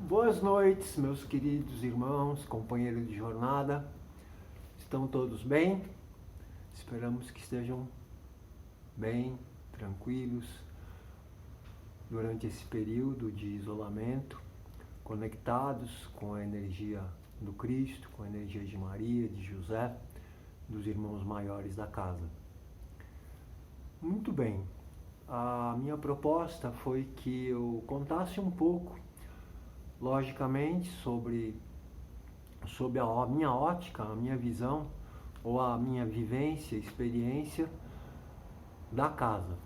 Boas noites, meus queridos irmãos, companheiros de jornada. Estão todos bem? Esperamos que estejam bem, tranquilos, durante esse período de isolamento, conectados com a energia do Cristo, com a energia de Maria, de José, dos irmãos maiores da casa. Muito bem, a minha proposta foi que eu contasse um pouco, logicamente, sobre a minha ótica, a minha visão, ou a minha vivência, experiência da casa.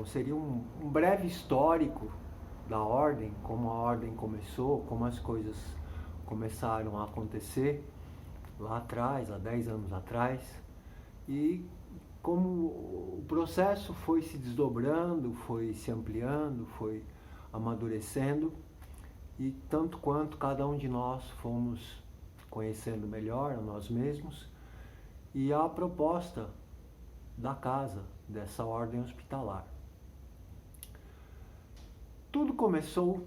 Seria um breve histórico da ordem, como a ordem começou, como as coisas começaram a acontecer lá atrás, há 10 anos atrás, e como o processo foi se desdobrando, foi se ampliando, foi amadurecendo, e tanto quanto cada um de nós fomos conhecendo melhor a nós mesmos e a proposta da casa, dessa ordem hospitalar. Tudo começou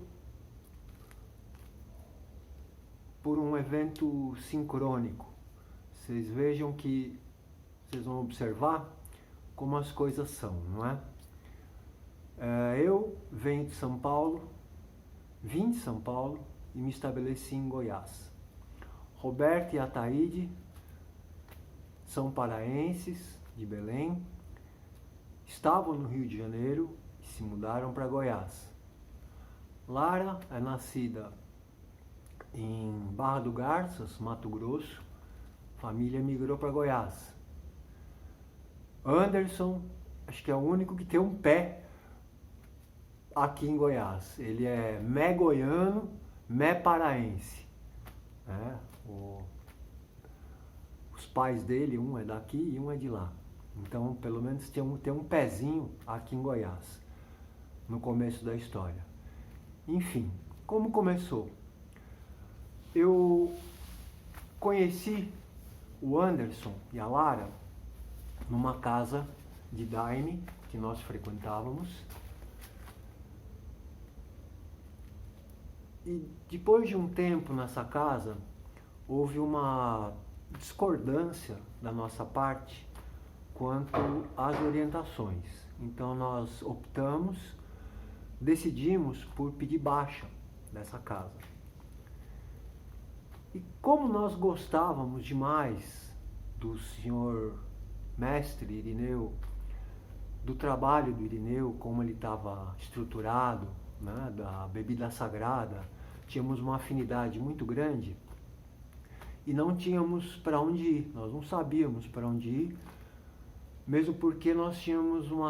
por um evento sincrônico. Vocês vejam que vocês vão observar como as coisas são, não é? Eu venho de São Paulo, vim de São Paulo e me estabeleci em Goiás. Roberto e Ataíde são paraenses de Belém, estavam no Rio de Janeiro e se mudaram para Goiás. Lara é nascida em Barra do Garças, Mato Grosso, família migrou para Goiás. Anderson, acho que é o único que tem um pé aqui em Goiás. Ele é mé-goiano, mé-paraense. Os pais dele, um é daqui e um é de lá. Então, pelo menos tem um pezinho aqui em Goiás, no começo da história. Enfim, como começou? Eu conheci o Anderson e a Lara numa casa de daime que nós frequentávamos. E depois de um tempo nessa casa, houve uma discordância da nossa parte quanto às orientações. Então nós decidimos por pedir baixa dessa casa. E como nós gostávamos demais do senhor mestre Irineu, do trabalho do Irineu, como ele estava estruturado, né, da bebida sagrada, tínhamos uma afinidade muito grande e não tínhamos para onde ir, nós não sabíamos para onde ir, mesmo porque nós tínhamos um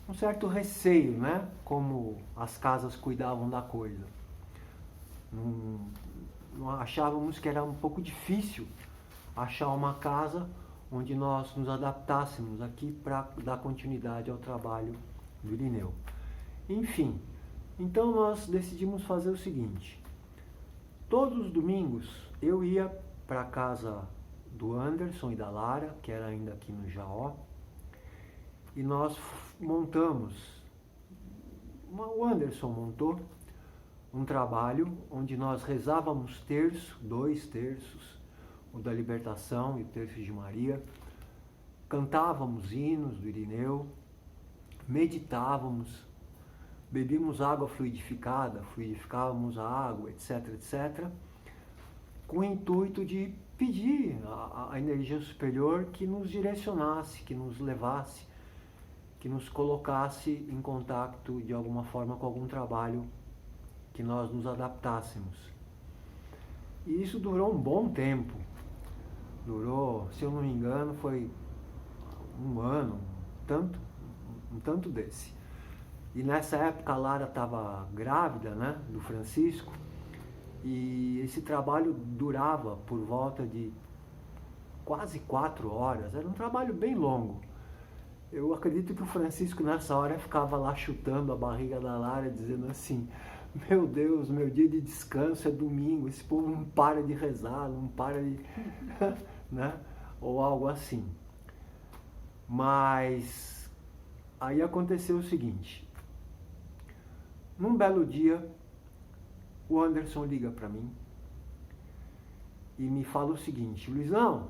certo receio, né, como as casas cuidavam da coisa. Não achávamos que era um pouco difícil achar uma casa onde nós nos adaptássemos aqui para dar continuidade ao trabalho do Irineu. Enfim, então nós decidimos fazer o seguinte: todos os domingos eu ia para a casa do Anderson e da Lara, que era ainda aqui no Jaó, e nós o Anderson montou um trabalho onde nós rezávamos dois terços, o da libertação e o terço de Maria, cantávamos hinos do Irineu, meditávamos, bebíamos água fluidificávamos a água, etc, etc, com o intuito de pedir à energia superior que nos direcionasse, que nos levasse, que nos colocasse em contato de alguma forma com algum trabalho que nós nos adaptássemos. E isso durou um bom tempo. Durou, se eu não me engano, foi um ano, um tanto desse. E nessa época a Lara estava grávida, né, do Francisco, e esse trabalho durava por volta de quase 4 horas, era um trabalho bem longo. Eu acredito que o Francisco nessa hora ficava lá chutando a barriga da Lara, dizendo assim: meu Deus, meu dia de descanso é domingo, esse povo não para de rezar, não para de... né? Ou algo assim. Mas aí aconteceu o seguinte: Num belo dia, o Anderson liga para mim e me fala o seguinte: Luizão,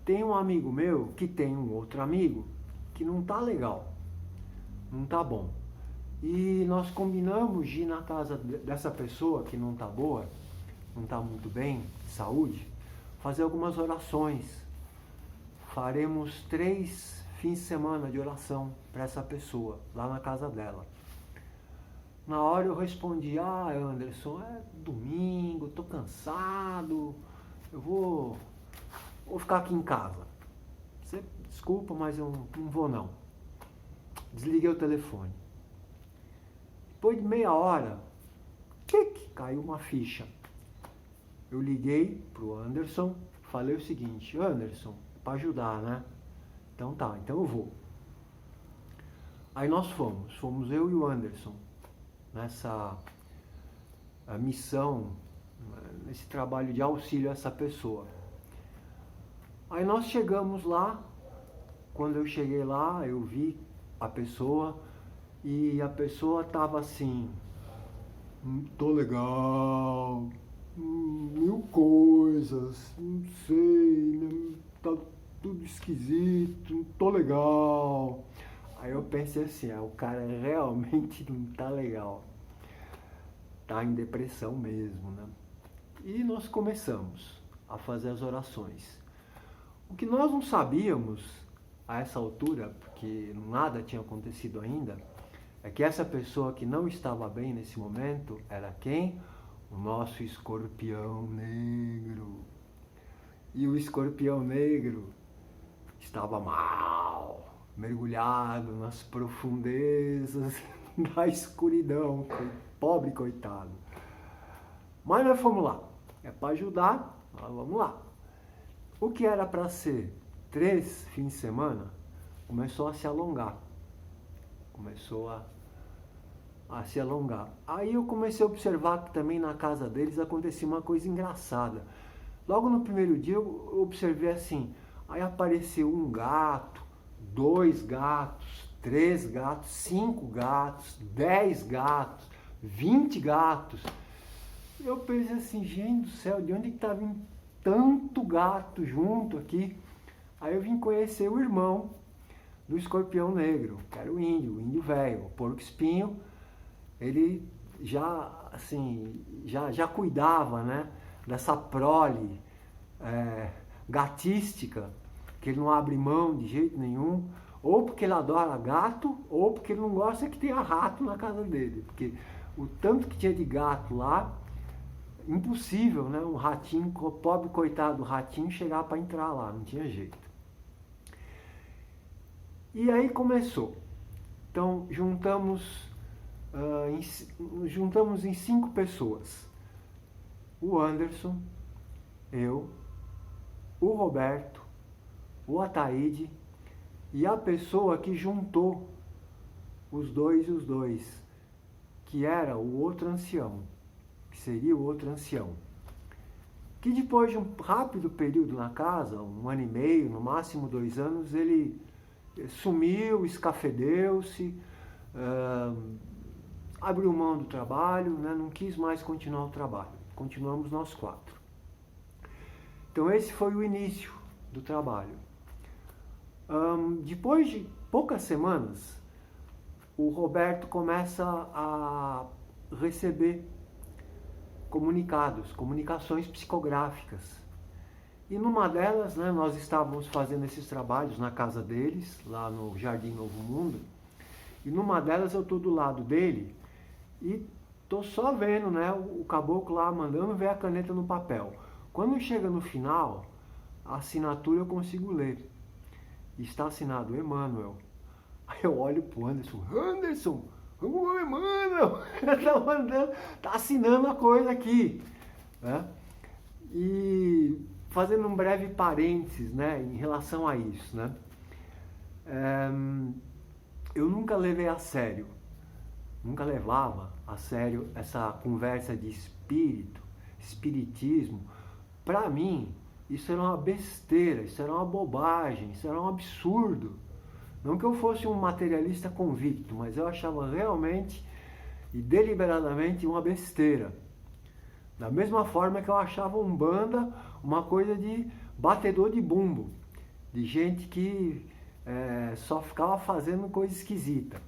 tem um amigo meu que tem um outro amigo que não tá legal, não tá bom. E nós combinamos de ir na casa dessa pessoa que não tá boa, não tá muito bem, de saúde, fazer algumas orações. Faremos 3 fins de semana de oração para essa pessoa, lá na casa dela. Na hora eu respondi: Anderson, é domingo, tô cansado, eu vou ficar aqui em casa. Você desculpa, mas eu não vou não. Desliguei o telefone. Depois de meia hora, caiu uma ficha. Eu liguei pro Anderson, falei o seguinte: Anderson, para ajudar, né? Então tá, então eu vou. Aí nós fomos eu e o Anderson, nessa missão, nesse trabalho de auxílio a essa pessoa. Aí nós chegamos lá. Quando eu cheguei lá, eu vi a pessoa e a pessoa estava assim: tô legal, 1000 coisas, não sei, né? Tá tudo esquisito, não tô legal. Aí eu pensei assim: o cara realmente não tá legal, tá em depressão mesmo, né? E nós começamos a fazer as orações. O que nós não sabíamos a essa altura, porque nada tinha acontecido ainda, é que essa pessoa que não estava bem nesse momento era quem? O nosso escorpião negro. E o escorpião negro estava mal, mergulhado nas profundezas da escuridão, pobre coitado. Mas nós fomos lá, é para ajudar, nós vamos lá. O que era para ser 3 fins de semana, começou a se alongar. Começou a se alongar. Aí eu comecei a observar que também na casa deles acontecia uma coisa engraçada. Logo no primeiro dia eu observei assim: aí apareceu um gato, 2 gatos, 3 gatos, 5 gatos, 10 gatos, 20 gatos. Eu pensei assim: gente do céu, de onde que tá vindo tanto gato junto aqui? Aí eu vim conhecer o irmão do escorpião negro, que era o índio velho, o porco espinho. Ele já, assim, já cuidava, né, dessa prole gatística, que ele não abre mão de jeito nenhum, ou porque ele adora gato, ou porque ele não gosta que tenha rato na casa dele, porque o tanto que tinha de gato lá, impossível, né, um ratinho, pobre coitado do ratinho, chegar para entrar lá, não tinha jeito. E aí começou. Então juntamos em 5 pessoas: o Anderson, eu, o Roberto, o Ataíde e a pessoa que juntou os dois, que era o outro ancião, que seria o outro ancião, que depois de um rápido período na casa, 1 ano e meio, no máximo 2 anos, ele sumiu, escafedeu-se, abriu mão do trabalho, né? Não quis mais continuar o trabalho. Continuamos nós 4. Então esse foi o início do trabalho. Depois de poucas semanas, o Roberto começa a receber comunicações psicográficas. E numa delas, né, nós estávamos fazendo esses trabalhos na casa deles, lá no Jardim Novo Mundo, e numa delas eu estou do lado dele e estou só vendo, né, o caboclo lá mandando ver a caneta no papel. Quando chega no final, a assinatura eu consigo ler. Está assinado Emmanuel. Aí eu olho pro Anderson: o Emmanuel tá assinando a coisa aqui, né? E fazendo um breve parênteses, né, em relação a isso, né? Eu nunca levei a sério, nunca levava a sério essa conversa de espiritismo. Para mim, isso era uma besteira, isso era uma bobagem, isso era um absurdo. Não que eu fosse um materialista convicto, mas eu achava realmente e deliberadamente uma besteira. Da mesma forma que eu achava Umbanda uma coisa de batedor de bumbo, de gente que só ficava fazendo coisa esquisita.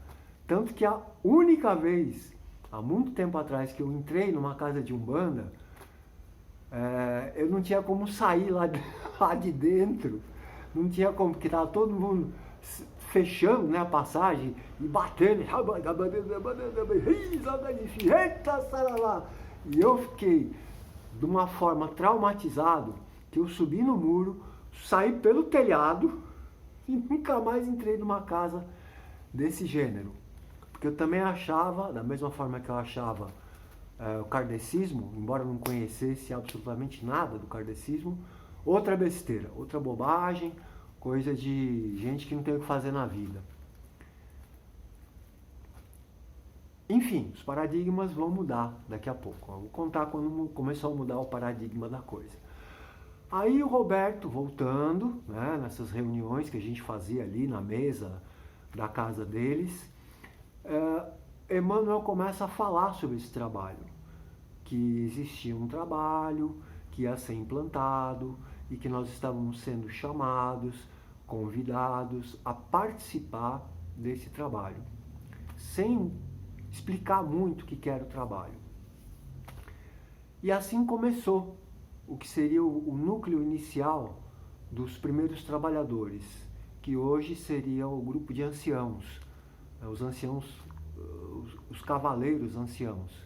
Tanto que a única vez, há muito tempo atrás, que eu entrei numa casa de Umbanda, eu não tinha como sair lá de dentro, não tinha como, porque estava todo mundo fechando, né, a passagem e batendo, e eu fiquei de uma forma traumatizado que eu subi no muro, saí pelo telhado e nunca mais entrei numa casa desse gênero. Porque eu também achava, da mesma forma que eu achava o kardecismo, embora eu não conhecesse absolutamente nada do kardecismo, outra besteira, outra bobagem, coisa de gente que não tem o que fazer na vida. Enfim, os paradigmas vão mudar daqui a pouco. Eu vou contar quando começou a mudar o paradigma da coisa. Aí o Roberto, voltando, né, nessas reuniões que a gente fazia ali na mesa da casa deles, Emmanuel começa a falar sobre esse trabalho, que existia um trabalho que ia ser implantado e que nós estávamos sendo chamados, convidados a participar desse trabalho, sem explicar muito o que era o trabalho. E assim começou o que seria o núcleo inicial dos primeiros trabalhadores, que hoje seria o grupo de anciãos, os anciãos, os cavaleiros anciãos.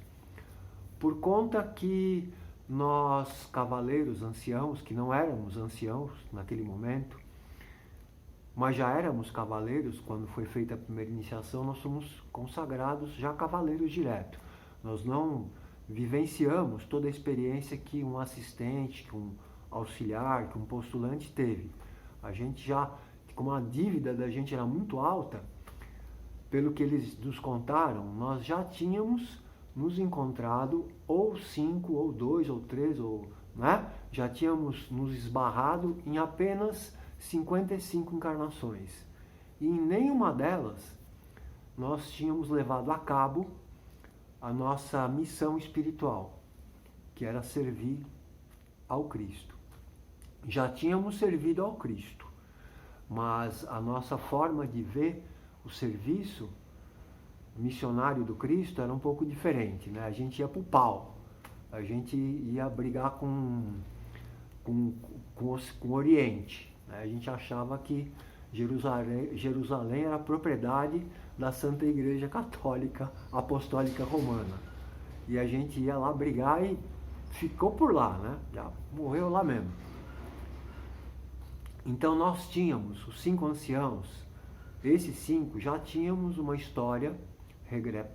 Por conta que nós, cavaleiros anciãos, que não éramos anciãos naquele momento, mas já éramos cavaleiros quando foi feita a primeira iniciação, nós somos consagrados já cavaleiros direto. Nós não vivenciamos toda a experiência que um assistente, que um auxiliar, que um postulante teve. A gente já, como a dívida da gente era muito alta, pelo que eles nos contaram, nós já tínhamos nos encontrado ou 5, ou 2, ou 3, ou, né? Já tínhamos nos esbarrado em apenas 55 encarnações. E em nenhuma delas nós tínhamos levado a cabo a nossa missão espiritual, que era servir ao Cristo. Já tínhamos servido ao Cristo, mas a nossa forma de ver o serviço missionário do Cristo era um pouco diferente, né? A gente ia para o pau, a gente ia brigar com o Oriente, né? A gente achava que Jerusalém era propriedade da Santa Igreja Católica Apostólica Romana, e a gente ia lá brigar e ficou por lá, né? Já morreu lá mesmo. Então nós tínhamos os 5 anciãos, esses 5 já tínhamos uma história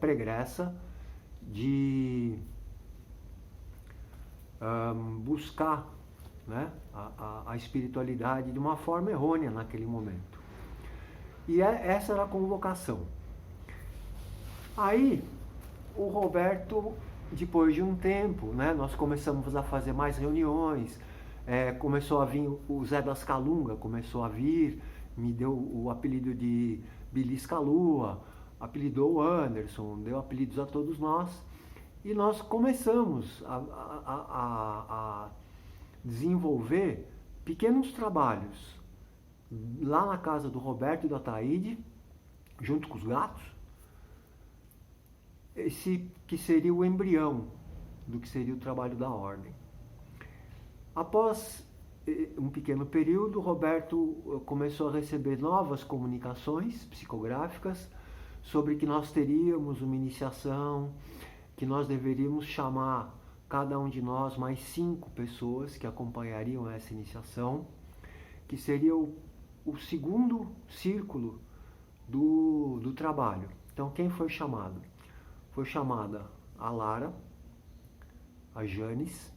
pregressa de buscar, né, a espiritualidade de uma forma errônea naquele momento. E essa era a convocação. Aí o Roberto, depois de um tempo, né, nós começamos a fazer mais reuniões, começou a vir o Zé das Calunga, começou a vir, me deu o apelido de Belisca-Lua, apelidou o Anderson, deu apelidos a todos nós, e nós começamos a desenvolver pequenos trabalhos lá na casa do Roberto e do Ataíde, junto com os gatos, esse que seria o embrião do que seria o trabalho da ordem. Após um pequeno período, Roberto começou a receber novas comunicações psicográficas sobre que nós teríamos uma iniciação, que nós deveríamos chamar cada um de nós mais 5 pessoas que acompanhariam essa iniciação, que seria o segundo círculo do trabalho. Então, quem foi chamado? Foi chamada a Lara, a Janes,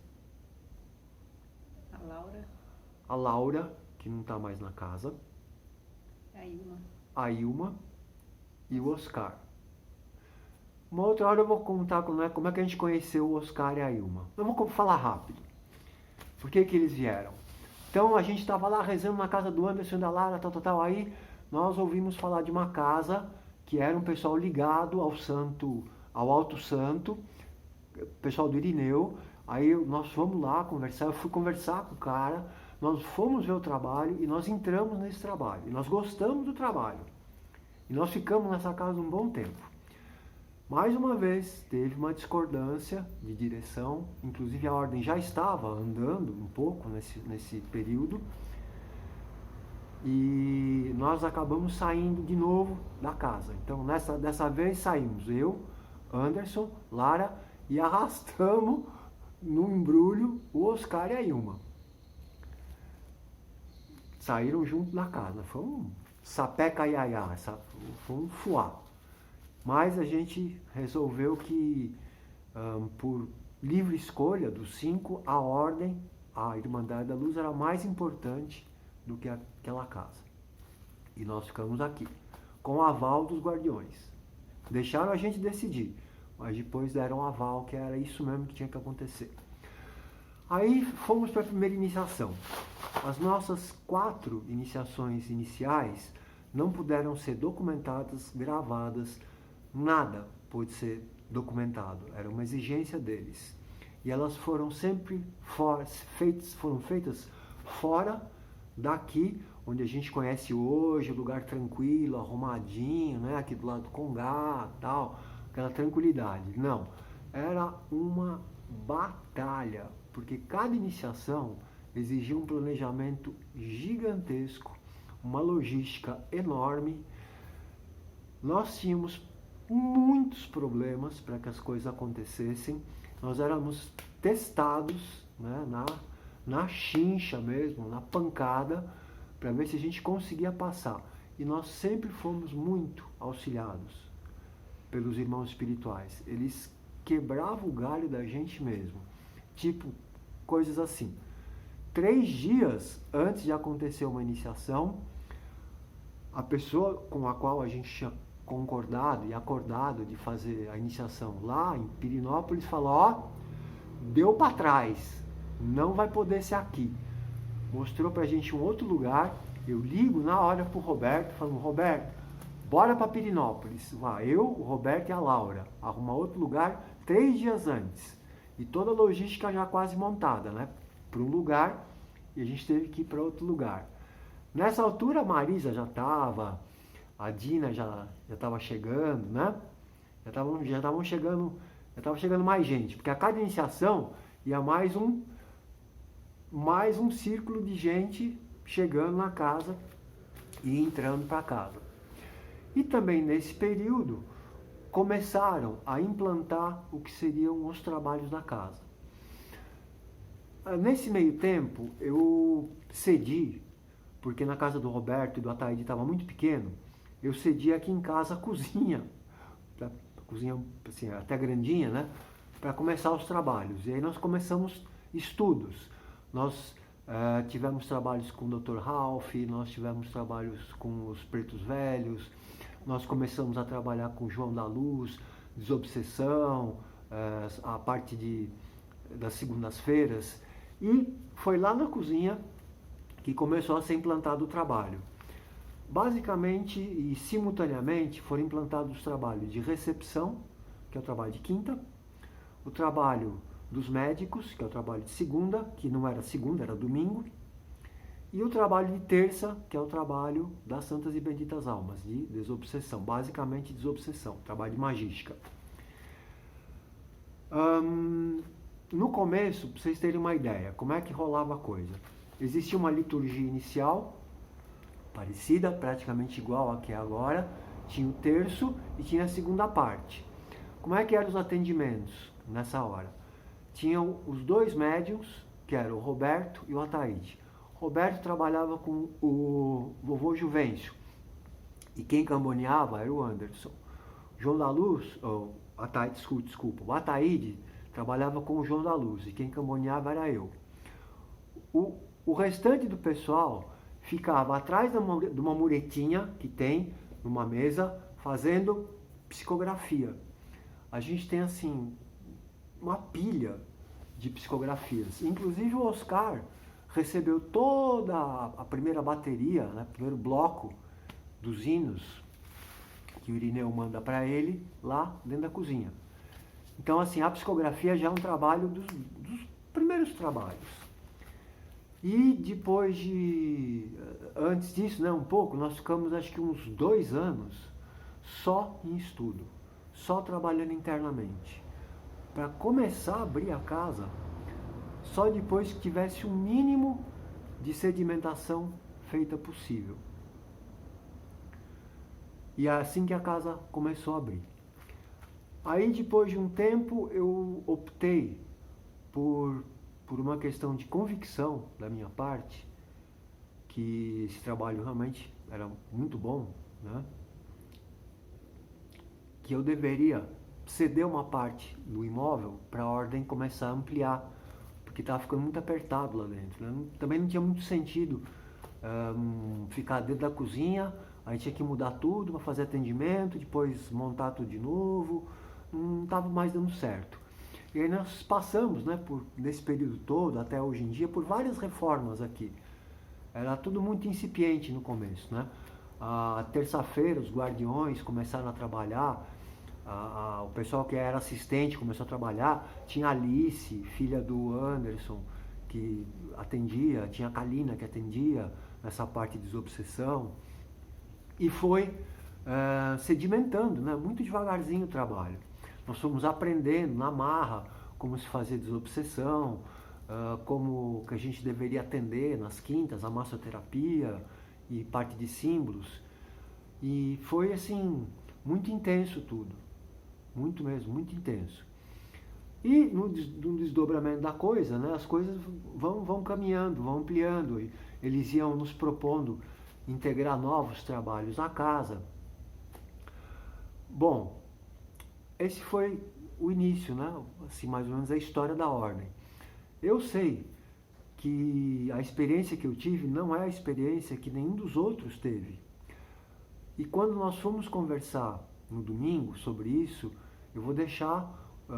a Laura, que não está mais na casa, a Ilma e o Oscar. Uma outra hora eu vou contar como é que a gente conheceu o Oscar e a Ilma. Eu vou falar rápido. Por que eles vieram? Então a gente estava lá rezando na casa do Anderson e da Lara, tal. Aí nós ouvimos falar de uma casa que era um pessoal ligado ao santo ao Alto Santo, pessoal do Irineu. Aí nós fomos lá conversar, eu fui conversar com o cara, nós fomos ver o trabalho e nós entramos nesse trabalho. E nós gostamos do trabalho. E nós ficamos nessa casa um bom tempo. Mais uma vez, teve uma discordância de direção, inclusive a ordem já estava andando um pouco nesse período, e nós acabamos saindo de novo da casa. Então, dessa vez saímos eu, Anderson, Lara, e arrastamos no embrulho o Oscar e a Ilma. Saíram junto da casa. Foi um sapeca iaiá, foi um fuá. Mas a gente resolveu que, por livre escolha dos 5, a ordem, a Irmandade da Luz era mais importante do que aquela casa. E nós ficamos aqui, com o aval dos guardiões. Deixaram a gente decidir, mas depois deram aval que era isso mesmo que tinha que acontecer. Aí fomos para a primeira iniciação. As nossas 4 iniciações iniciais não puderam ser documentadas, gravadas, nada pôde ser documentado. Era uma exigência deles. E elas foram sempre foram feitas fora daqui, onde a gente conhece hoje, lugar tranquilo, arrumadinho, né? Aqui do lado do Congá, tal, aquela tranquilidade. Não, era uma batalha, porque cada iniciação exigia um planejamento gigantesco, uma logística enorme. Nós tínhamos muitos problemas para que as coisas acontecessem. Nós éramos testados, né, na chincha mesmo, na pancada, para ver se a gente conseguia passar. E nós sempre fomos muito auxiliados pelos irmãos espirituais. Eles quebravam o galho da gente mesmo. Tipo, coisas assim. 3 dias antes de acontecer uma iniciação, a pessoa com a qual a gente tinha concordado e acordado de fazer a iniciação lá em Pirinópolis falou: ó, deu para trás, não vai poder ser aqui. Mostrou pra gente um outro lugar. Eu ligo na hora pro Roberto, falando: Roberto, bora para Pirinópolis. Eu, o Roberto e a Laura, arrumar outro lugar 3 dias antes. E toda a logística já quase montada, né? Para um lugar, e a gente teve que ir para outro lugar. Nessa altura a Marisa já estava, a Dina já estava chegando, né? Já estava chegando mais gente, porque a cada iniciação ia mais um círculo de gente chegando na casa e entrando para casa. E também nesse período começaram a implantar o que seriam os trabalhos da casa. Nesse meio tempo eu cedi, porque na casa do Roberto e do Ataíde estava muito pequeno, eu cedi aqui em casa a cozinha assim, até grandinha, né, para começar os trabalhos. E aí nós começamos estudos. Nós tivemos trabalhos com o Dr. Ralph, nós tivemos trabalhos com os Pretos Velhos, nós começamos a trabalhar com o João da Luz, desobsessão, a parte das segundas-feiras, e foi lá na cozinha que começou a ser implantado o trabalho. Basicamente e simultaneamente foram implantados os trabalhos de recepção, que é o trabalho de quinta, o trabalho dos médicos, que é o trabalho de segunda, que não era segunda, era domingo, e o trabalho de terça, que é o trabalho das Santas e Benditas Almas, de desobsessão, basicamente desobsessão, trabalho de magística. No começo, para vocês terem uma ideia, como é que rolava a coisa? Existia uma liturgia inicial, parecida, praticamente igual a que é agora, tinha o terço e tinha a segunda parte. Como é que eram os atendimentos nessa hora? Tinham os 2 médiuns, que eram o Roberto e o Ataíde. Roberto trabalhava com o vovô Juvencio, e quem camboneava era o Anderson. João da Luz, o Ataíde trabalhava com o João da Luz, e quem camboneava era eu. O restante do pessoal ficava atrás de uma muretinha que tem numa mesa, fazendo psicografia. A gente tem assim uma pilha de psicografias. Inclusive o Oscar recebeu toda a primeira bateria, né, primeiro bloco dos hinos que o Irineu manda para ele lá dentro da cozinha. Então, assim, a psicografia já é um trabalho dos primeiros trabalhos. E depois antes disso, né, um pouco, nós ficamos acho que uns 2 anos só em estudo, só trabalhando internamente. Para começar a abrir a casa, só depois que tivesse um mínimo de sedimentação feita possível. E é assim que a casa começou a abrir. Aí, depois de um tempo, eu optei por uma questão de convicção da minha parte, que esse trabalho realmente era muito bom, né? Que eu deveria ceder uma parte do imóvel para a ordem começar a ampliar, porque estava ficando muito apertado lá dentro, né? Também não tinha muito sentido ficar dentro da cozinha, aí tinha que mudar tudo para fazer atendimento, depois montar tudo de novo, não estava mais dando certo. E aí nós passamos, né, nesse período todo, até hoje em dia, por várias reformas aqui. Era tudo muito incipiente no começo, né? A terça-feira os guardiões começaram a trabalhar, o pessoal que era assistente começou a trabalhar, tinha a Alice, filha do Anderson, que atendia, tinha a Kalina que atendia nessa parte de desobsessão, e foi sedimentando, né, muito devagarzinho o trabalho. Nós fomos aprendendo na marra como se fazer desobsessão, como que a gente deveria atender nas quintas, a massoterapia e parte de símbolos. E foi assim, muito intenso tudo. Muito mesmo, muito intenso. E no desdobramento da coisa, né, as coisas vão caminhando, vão ampliando. Eles iam nos propondo integrar novos trabalhos na casa. Bom, esse foi o início, né? Assim, mais ou menos a história da ordem. Eu sei que a experiência que eu tive não é a experiência que nenhum dos outros teve. E quando nós fomos conversar no domingo sobre isso, eu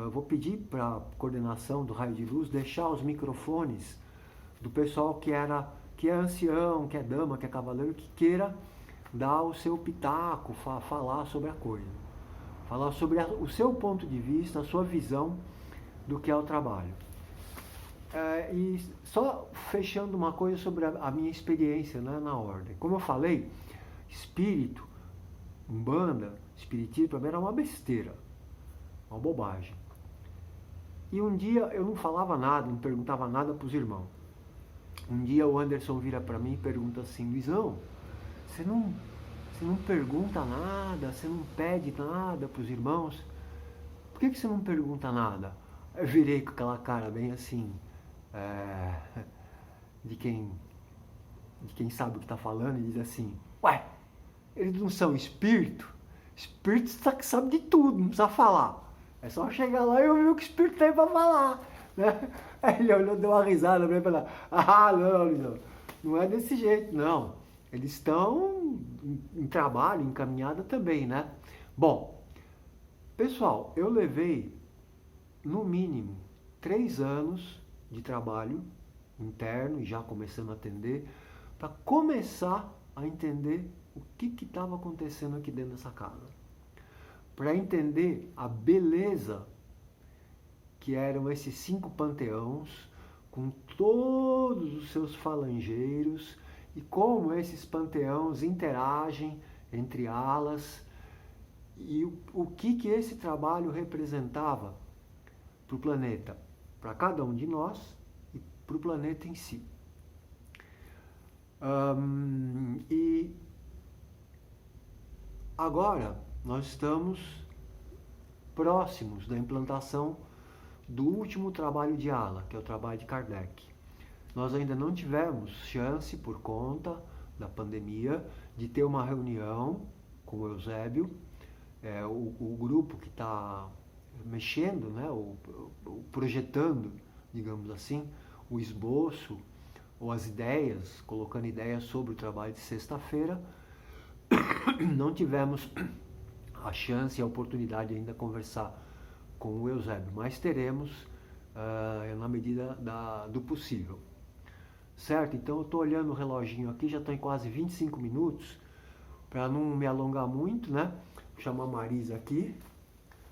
vou pedir para a coordenação do Raio de Luz deixar os microfones do pessoal que é ancião, que é dama, que é cavaleiro, que queira dar o seu pitaco, falar sobre a coisa. Falar sobre o seu ponto de vista, a sua visão do que é o trabalho. E só fechando uma coisa sobre a minha experiência, né, na ordem. Como eu falei, espírito, umbanda, espiritismo, para mim era uma besteira, uma bobagem. E um dia eu não falava nada, não perguntava nada para os irmãos. Um dia o Anderson vira para mim e pergunta assim: Luizão, você não pergunta nada, você não pede nada para os irmãos? Por que você não pergunta nada? Eu virei com aquela cara bem assim, de quem sabe o que está falando, e diz assim: ué, eles não são espírito? Espírito sabe de tudo, não precisa falar. É só chegar lá e ouvir o que o espírito tem para falar, né? Aí ele olhou, deu uma risada pra mim e falou: não é desse jeito, não. Eles estão em trabalho, em caminhada também, né? Bom, pessoal, eu levei no mínimo 3 anos de trabalho interno, já começando a atender, para começar a entender o que estava acontecendo aqui dentro dessa casa. Para entender a beleza que eram esses 5 panteões, com todos os seus falangeiros, e como esses panteões interagem entre alas, e o que esse trabalho representava para o planeta, para cada um de nós e para o planeta em si. E agora nós estamos próximos da implantação do último trabalho de ala, que é o trabalho de Kardec. Nós ainda não tivemos chance, por conta da pandemia, de ter uma reunião com o Eusébio, o grupo que está mexendo, né, projetando, digamos assim, o esboço ou as ideias, colocando ideias sobre o trabalho de sexta-feira. Não tivemos a chance e a oportunidade ainda de conversar com o Eusébio, mas teremos na medida do possível. Certo? Então eu estou olhando o reloginho aqui, já estou em quase 25 minutos, para não me alongar muito, né? Vou chamar a Marisa aqui.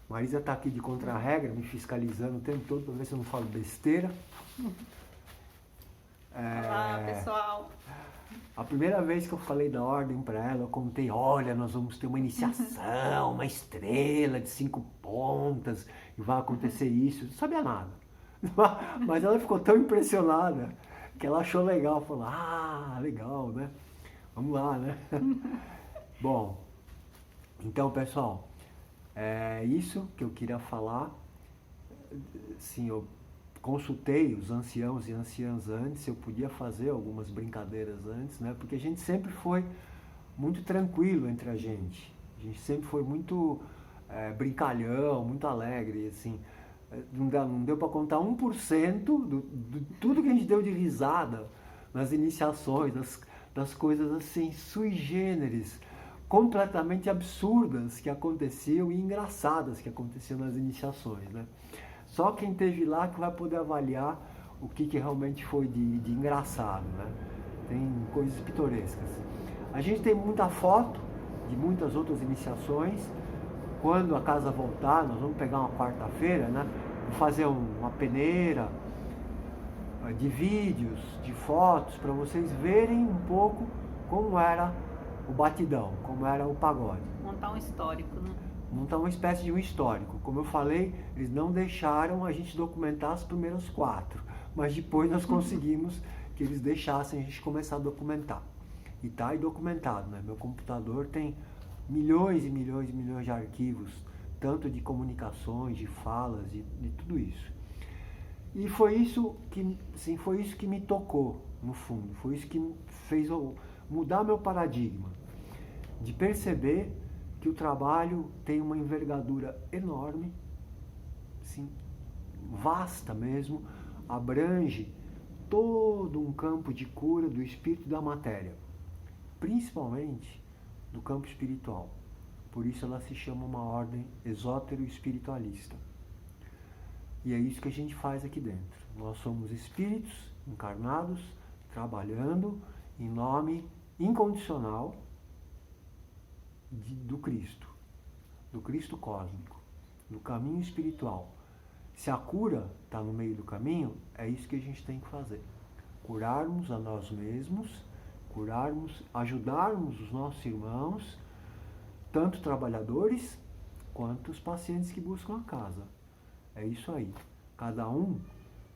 Marisa está aqui de contra-regra, me fiscalizando o tempo todo para ver se eu não falo besteira. Olá, pessoal. A primeira vez que eu falei da ordem para ela, eu contei, olha, nós vamos ter uma iniciação, uma estrela de 5 pontas, e vai acontecer isso. Eu não sabia nada. Mas ela ficou tão impressionada que ela achou legal. Falou, legal, né? Vamos lá, né? Bom, então, pessoal, é isso que eu queria falar. Sim, eu consultei os anciãos e anciãs antes, se eu podia fazer algumas brincadeiras antes, né? Porque a gente sempre foi muito tranquilo entre a gente. A gente sempre foi muito brincalhão, muito alegre, assim. Não deu para contar 1% de tudo que a gente deu de risada nas iniciações, das coisas assim, sui generis, completamente absurdas que aconteciam e engraçadas que aconteciam nas iniciações, né? Só quem esteve lá que vai poder avaliar o que realmente foi de engraçado, né? Tem coisas pitorescas. A gente tem muita foto de muitas outras iniciações. Quando a casa voltar, nós vamos pegar uma quarta-feira, né? Vou fazer uma peneira de vídeos, de fotos, para vocês verem um pouco como era o batidão, como era o pagode. Montar um histórico, né? Montar uma espécie de um histórico. Como eu falei, eles não deixaram a gente documentar as primeiras 4, mas depois nós conseguimos que eles deixassem a gente começar a documentar. E tá aí documentado, né? Meu computador tem milhões e milhões e milhões de arquivos, tanto de comunicações, de falas, de tudo isso. E foi isso que me tocou, no fundo. Foi isso que fez eu mudar meu paradigma, de perceber que o trabalho tem uma envergadura enorme, sim, vasta mesmo, abrange todo um campo de cura do espírito e da matéria, principalmente do campo espiritual. Por isso ela se chama uma ordem esotero-espiritualista. E é isso que a gente faz aqui dentro. Nós somos espíritos encarnados, trabalhando em nome incondicional do Cristo cósmico, do caminho espiritual. Se a cura está no meio do caminho, é isso que a gente tem que fazer. Curarmos a nós mesmos, ajudarmos os nossos irmãos, tanto trabalhadores quanto os pacientes que buscam a casa. É isso aí. Cada um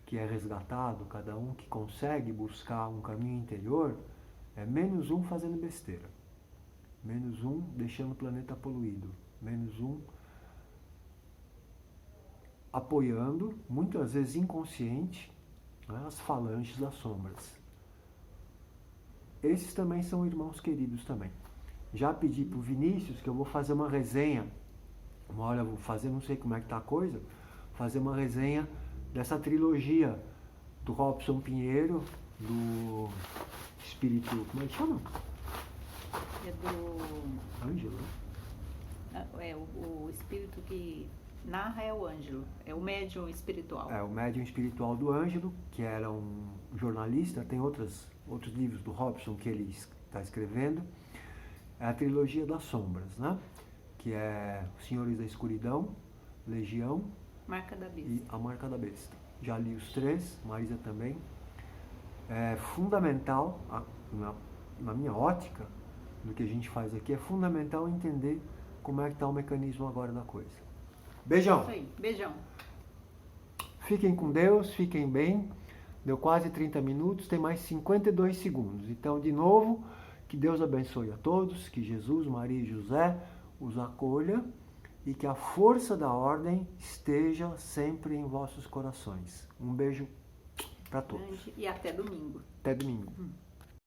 que é resgatado, cada um que consegue buscar um caminho interior, é menos um fazendo besteira. Menos um deixando o planeta poluído. Menos um apoiando, muitas vezes inconsciente, né, as falanges das sombras. Esses também são irmãos queridos também. Já pedi para o Vinícius que eu vou fazer uma resenha. Olha, vou fazer, não sei como é que tá a coisa, fazer uma resenha dessa trilogia do Robson Pinheiro, do Espírito, como é que chama? É do... Ângelo. O espírito que narra é o Ângelo, é o médium espiritual. É, o médium espiritual do Ângelo, que era um jornalista, tem outros livros do Robson que ele está escrevendo. É a trilogia das sombras, né? Que é Os Senhores da Escuridão, Legião, Marca da Besta. E A Marca da Besta. Já li os 3, Marisa também. É fundamental, na minha ótica, do que a gente faz aqui, é fundamental entender como é que está o mecanismo agora da coisa. Beijão! Isso aí, beijão! Fiquem com Deus, fiquem bem. Deu quase 30 minutos, tem mais 52 segundos. Então, de novo, que Deus abençoe a todos, que Jesus, Maria e José os acolha e que a força da ordem esteja sempre em vossos corações. Um beijo para todos. E até domingo. Até domingo.